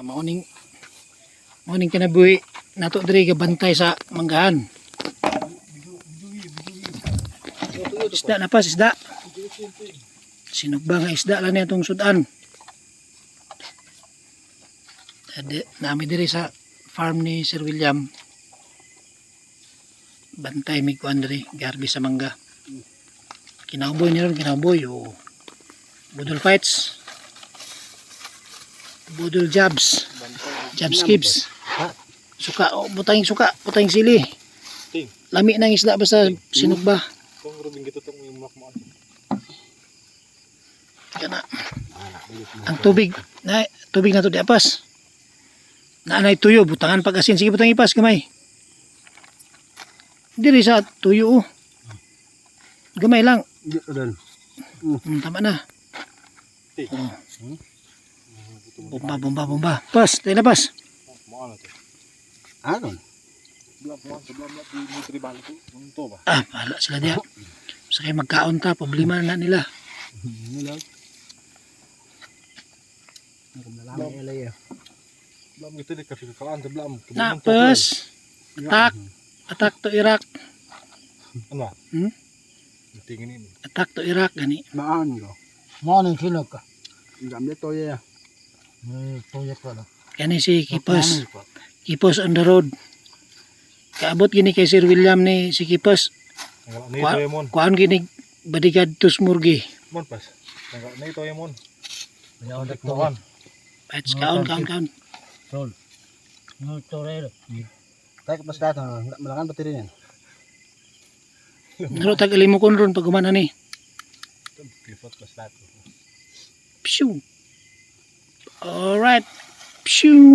Mauning kinabuhi nato diri gabantay sa manggahan. Isda na pas, isda. Sinugba nga isda lang niya itong sudan. Nami diri sa farm ni Sir William. Bantay mig kuan diri, garbi sa mangga. Kinabuhi niya ron, kinabuhi. Oh. Budol fights. Budol jabs. Jab skips. Suka, oh, butang sili. Lami nang isda basta sinugba. Kung rubing gito tong imak mo. Kana. Ang tubig na to di apas. Naanay tuyo, butangan pag asin. Sige butang ipas gamay. Diri sa tuyo. Gamay lang. Tama na. Oh. Bomba. Pas, tayo na pas. Anon? Bahala sila diya. Sa kayo magkaon ta, problema na nila. Napes, attack to Iraq. Ano? Tingin ini. Attack to Iraq gani. Maan ko. Maan silog ka. Gamit to ya. Toya ko lang. Kani si Kipos on the road. Kaabot gini kay Sir William ni si Kipos. Kuan gini badigad to Smurgi. Mon pas. Na ito yamon. Ayaw na to. Patch kaon. Sol. No torero. Kaya pas dato malakan bateri niyan. Naro tag alimukon ron pag humana ni. Pivot pas dato. Pshoo. All right. Pshoo.